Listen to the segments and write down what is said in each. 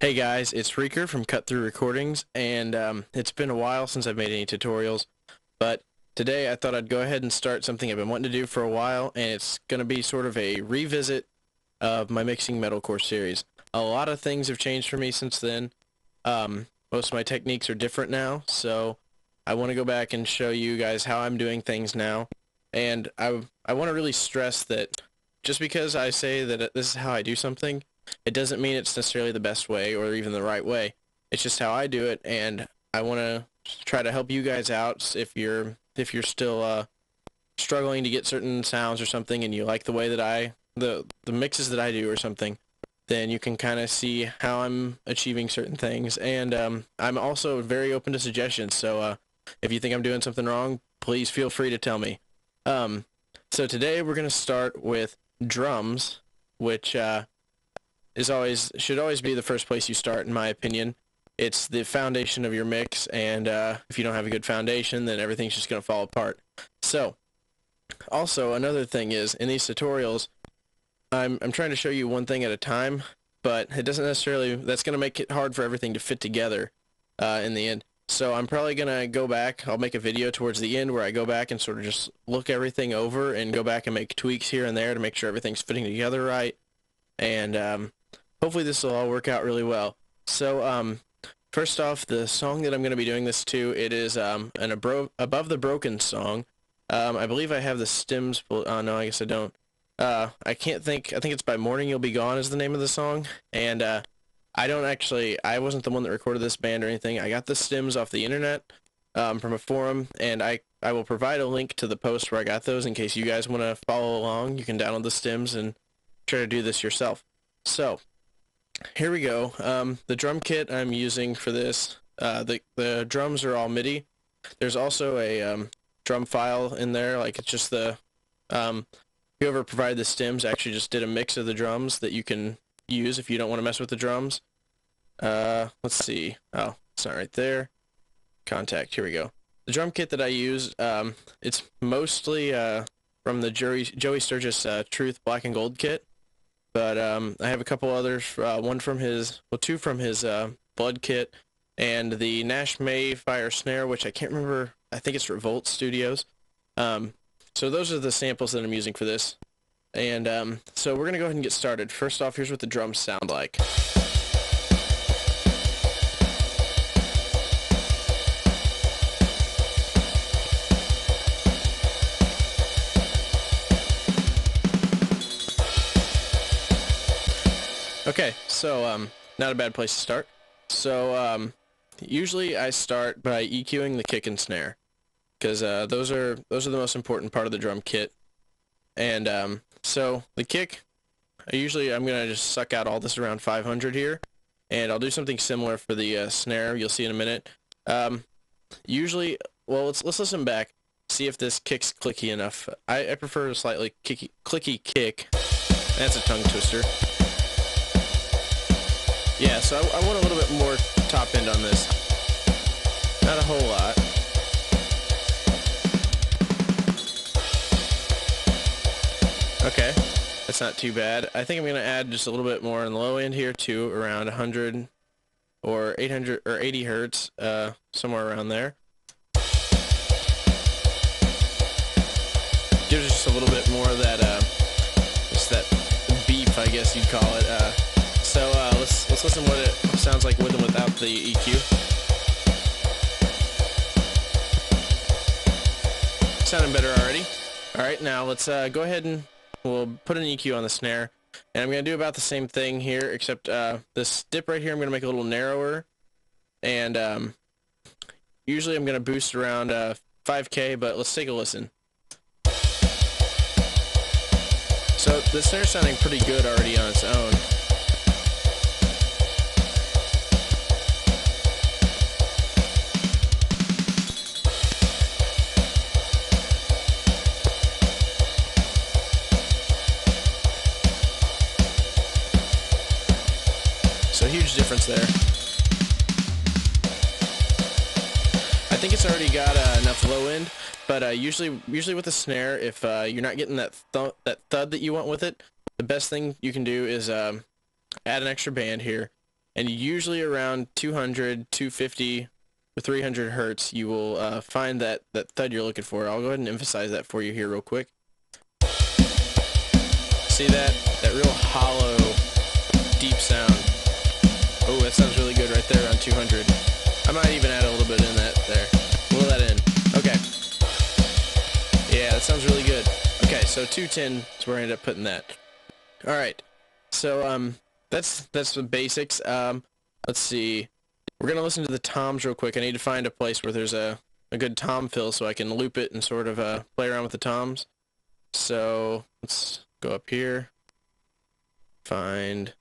Hey guys, it's Reeker from Cut Through Recordings, and it's been a while since I've made any tutorials, but today I thought I'd go ahead and start something I've been wanting to do for a while, and it's going to be sort of a revisit of my Mixing Metalcore series. A lot of things have changed for me since then. Most of my techniques are different now, so I want to go back and show you guys how I'm doing things now, and I want to really stress that just because I say that this is how I do something, it doesn't mean it's necessarily the best way or even the right way. It's just how I do it, and I want to try to help you guys out if you're still struggling to get certain sounds or something, and you like the way that the mixes that I do or something, then you can kind of see how I'm achieving certain things. And I'm also very open to suggestions, so if you think I'm doing something wrong, please feel free to tell me. So today we're going to start with drums, which should always be the first place you start, in my opinion. It's the foundation of your mix, and if you don't have a good foundation, then everything's just going to fall apart. So, also, another thing is, in these tutorials, I'm trying to show you one thing at a time, but it doesn't necessarily, that's going to make it hard for everything to fit together in the end. So I'm probably going to go back, I'll make a video towards the end where I go back and sort of just look everything over and go back and make tweaks here and there to make sure everything's fitting together right. And hopefully this will all work out really well. So first off, the song that I'm going to be doing this to, it is an Above the Broken song. I believe I have the stems, oh no, I guess I don't. I think it's by Morning You'll Be Gone is the name of the song, and I wasn't the one that recorded this band or anything. I got the stems off the internet from a forum, and I will provide a link to the post where I got those in case you guys want to follow along. You can download the stems and try to do this yourself. So, here we go. The drum kit I'm using for this, the drums are all MIDI. There's also a drum file in there, like it's just the, whoever provided the stems actually just did a mix of the drums that you can use if you don't want to mess with the drums. Let's see. Oh, it's not right there. Contact, here we go. The drum kit that I use, it's mostly from the Joey Sturgis Truth Black and Gold kit. But I have a couple others, two from his Blood kit, and the Nash Mayfire snare, which I can't remember, I think it's Revolt Studios. So those are the samples that I'm using for this. And so we're going to go ahead and get started. First off, here's what the drums sound like. Okay, so not a bad place to start. So usually I start by EQing the kick and snare, because those are the most important part of the drum kit. And so the kick, I'm gonna just suck out all this around 500 here, and I'll do something similar for the snare. You'll see in a minute. Usually, well, let's listen back, see if this kick's clicky enough. I prefer a slightly clicky kick. That's a tongue twister. Yeah, so I want a little bit more top end on this. Not a whole lot. Okay, that's not too bad. I think I'm going to add just a little bit more on the low end here too, around 100 or 800 or 80 hertz, somewhere around there. Gives us just a little bit more of that, just that beef, I guess you'd call it. So let's listen what it sounds like with and without the EQ. Sounding better already. Alright, now let's go ahead and we'll put an EQ on the snare. And I'm going to do about the same thing here, except this dip right here I'm going to make a little narrower. And usually I'm going to boost around 5K, but let's take a listen. So the snare's sounding pretty good already on its own. So huge difference there. I think it's already got enough low end, but usually with the snare, if you're not getting that thud that you want with it, the best thing you can do is add an extra band here. and usually around 200, 250, or 300 hertz, you will find that thud you're looking for. I'll go ahead and emphasize that for you here real quick. See that? That real hollow, deep sound. Oh, that sounds really good right there on 200. I might even add a little bit in that there. Blow that in. Okay. Yeah, that sounds really good. Okay, so 210 is where I ended up putting that. Alright. So, that's the basics. Let's see. We're gonna listen to the toms real quick. I need to find a place where there's a good tom fill so I can loop it and sort of play around with the toms. So, let's go up here. Find.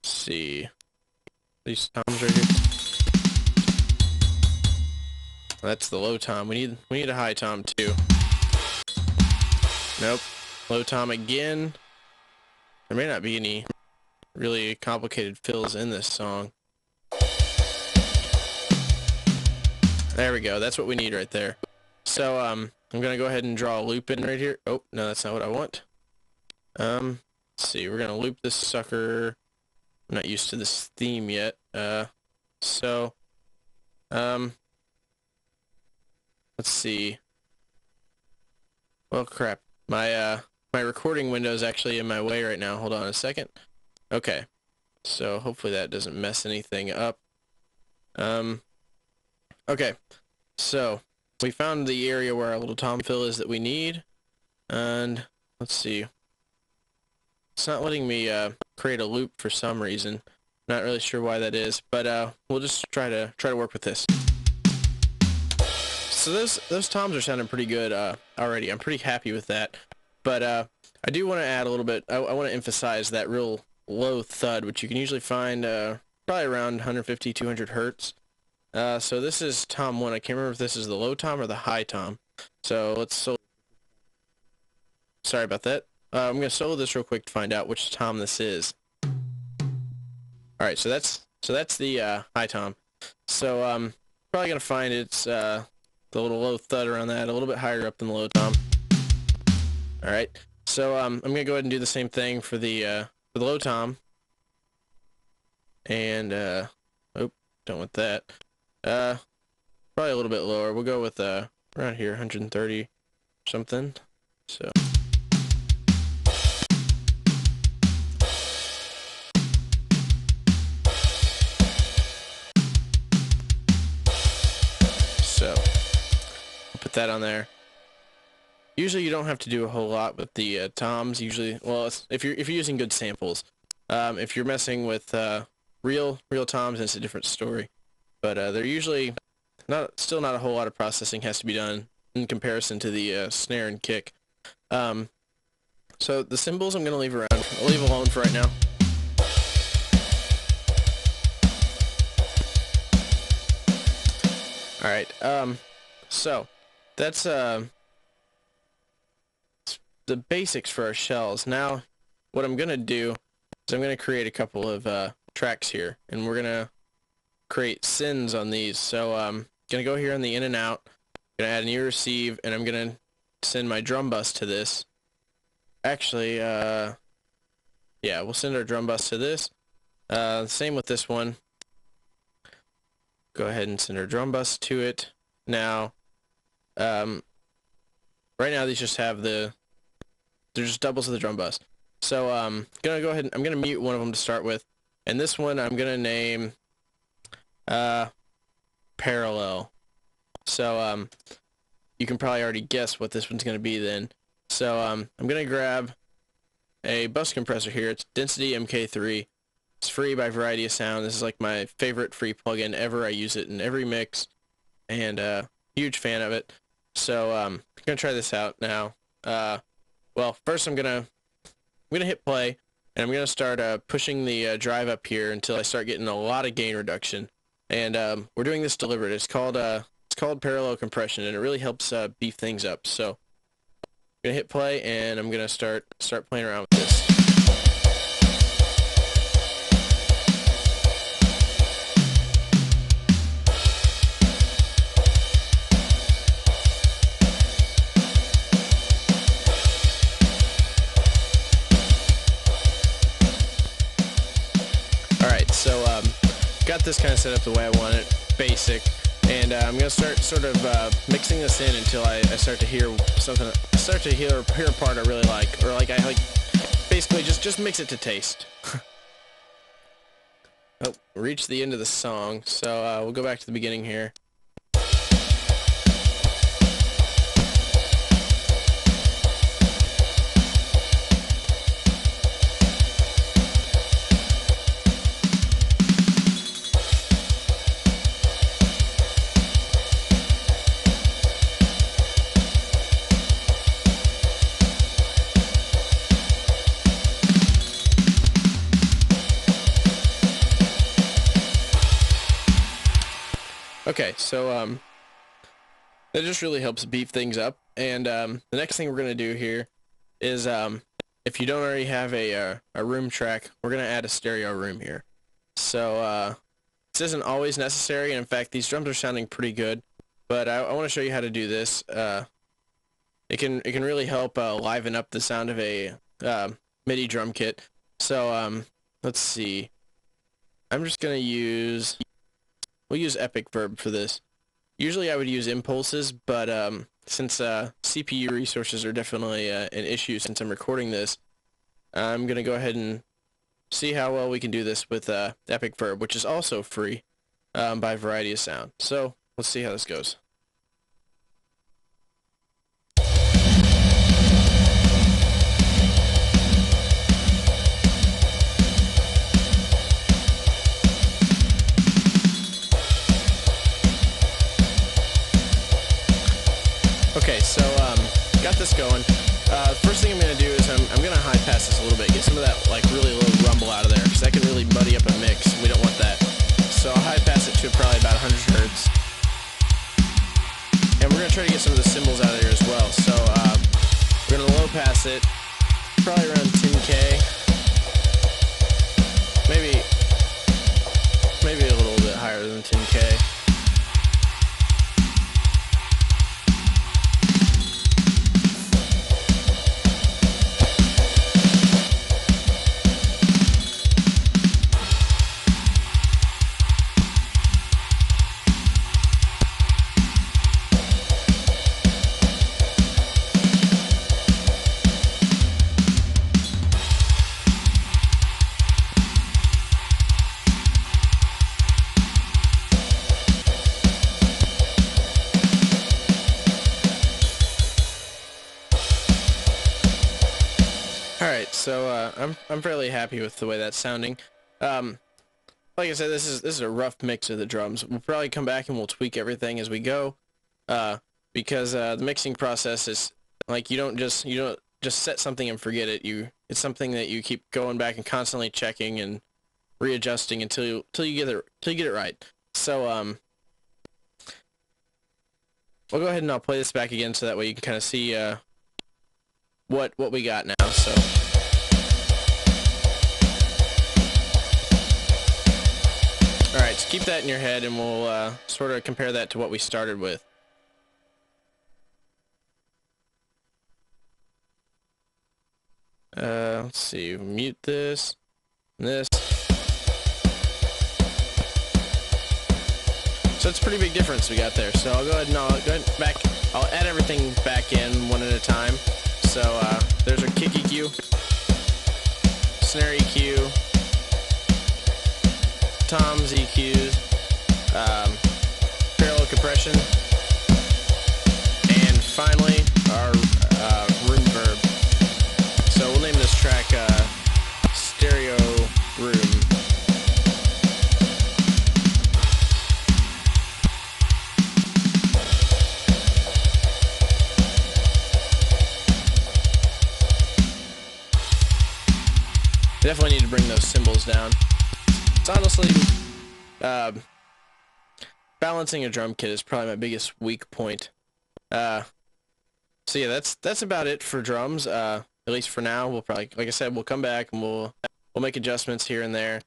Let's see. These toms right here. That's the low tom. We need a high tom too. Nope. Low tom again. There may not be any really complicated fills in this song. There we go. That's what we need right there. So I'm gonna go ahead and draw a loop in right here. Oh no, that's not what I want. Let's see. We're gonna loop this sucker. I'm not used to this theme yet. Let's see. Well, crap. My recording window is actually in my way right now. Hold on a second. Okay. So hopefully that doesn't mess anything up. Okay. So we found the area where our little tom fill is that we need. And let's see. It's not letting me create a loop for some reason. Not really sure why that is, but we'll just try to work with this. So those toms are sounding pretty good already. I'm pretty happy with that. But I do want to add a little bit. I want to emphasize that real low thud, which you can usually find probably around 150, 200 hertz. So this is tom 1. I can't remember if this is the low tom or the high tom. So let's solo. Sorry about that. I'm going to solo this real quick to find out which tom this is. All right, so that's the high tom. So probably going to find it's the little low thud around that, a little bit higher up than the low tom. All right, so I'm going to go ahead and do the same thing for the low tom. And oh, don't want that. Probably a little bit lower. We'll go with around here, 130 something. So. Put that on there. Usually you don't have to do a whole lot with the toms. Usually, well, if you're using good samples. If you're messing with real toms, it's a different story. But they're usually still not a whole lot of processing has to be done in comparison to the snare and kick. So the cymbals I'm gonna leave around. I'll leave alone for right now. All right. So that's the basics for our shells. Now, what I'm gonna do is I'm gonna create a couple of tracks here, and we're gonna create sends on these. So gonna go here on the in and out, gonna add an ear receive, and I'm gonna send my drum bus to this. Actually, yeah, we'll send our drum bus to this. Same with this one. Go ahead and send our drum bus to it. Now, right now these just have they're just doubles of the drum bus. So gonna go ahead and I'm gonna mute one of them to start with, and this one I'm gonna name parallel. So you can probably already guess what this one's gonna be then. So I'm gonna grab a bus compressor here. It's Density MK3. It's free by Variety of Sound. This is like my favorite free plugin ever. I use it in every mix, and huge fan of it. So I'm gonna try this out now. Well, first I'm gonna hit play, and I'm gonna start pushing the drive up here until I start getting a lot of gain reduction. And we're doing this deliberate. It's called parallel compression, and it really helps beef things up. So I'm gonna hit play, and I'm gonna start playing around with this. got this kind of set up the way I want it, basic, and I'm gonna start sort of mixing this in until I start to hear something. I start to hear a part I really like, or like I like. Basically, just mix it to taste. Oh, reached the end of the song, so we'll go back to the beginning here. Okay, so that just really helps beef things up, and the next thing we're gonna do here is if you don't already have a room track, we're gonna add a stereo room here. So this isn't always necessary, and in fact these drums are sounding pretty good, but I want to show you how to do this. It can really help liven up the sound of a MIDI drum kit. So let's see. I'm just gonna use. We'll use Epic Verb for this. Usually I would use impulses, but since CPU resources are definitely an issue since I'm recording this, I'm going to go ahead and see how well we can do this with Epic Verb, which is also free by Variety of Sound. So let's see how this goes. Okay, so got this going. First thing I'm going to do is I'm going to high pass this a little bit, get some of that like really low rumble out of there, because that can really muddy up a mix. We don't want that. So I'll high pass it to probably about 100 hertz. And we're going to try to get some of the cymbals out of there as well. So we're going to low pass it, probably around 10K. Maybe a little bit higher than 10K. Alright, so I'm fairly happy with the way that's sounding. Like I said, this is a rough mix of the drums. We'll probably come back and we'll tweak everything as we go, because the mixing process is like you don't just set something and forget it. It's something that you keep going back and constantly checking and readjusting until you get it right. So we'll go ahead and I'll play this back again so that way you can kind of see what we got now. So alright, so keep that in your head and we'll sort of compare that to what we started with. Let's see, mute this and this. So it's a pretty big difference we got there. So I'll go ahead and I'll add everything back in one at a time. So there's our kick EQ, snare EQ, toms EQs, parallel compression, and finally our room verb. So we'll name this track Stereo Room. Definitely need to bring those cymbals down. It's honestly, balancing a drum kit is probably my biggest weak point. So yeah, that's about it for drums. At least for now. We'll probably, like I said, we'll come back and we'll make adjustments here and there,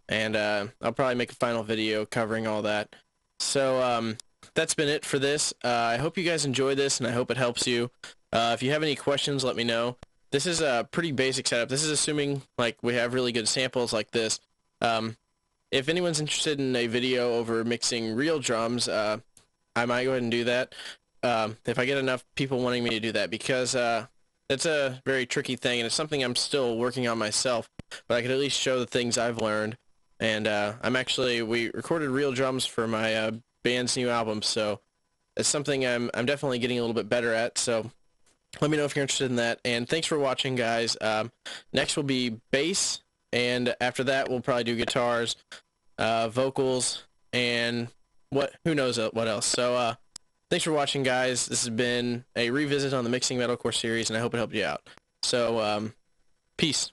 and I'll probably make a final video covering all that. So that's been it for this. I hope you guys enjoyed this, and I hope it helps you. If you have any questions, let me know. This is a pretty basic setup. This is assuming like we have really good samples like this. if anyone's interested in a video over mixing real drums, I might go ahead and do that. If I get enough people wanting me to do that, because it's a very tricky thing, and it's something I'm still working on myself, but I could at least show the things I've learned. And we recorded real drums for my band's new album, so it's something I'm definitely getting a little bit better at. So let me know if you're interested in that. And thanks for watching, guys. Next will be bass, and after that we'll probably do guitars, vocals, and who knows what else. So thanks for watching, guys. This has been a revisit on the Mixing Metalcore series, and I hope it helped you out. So peace.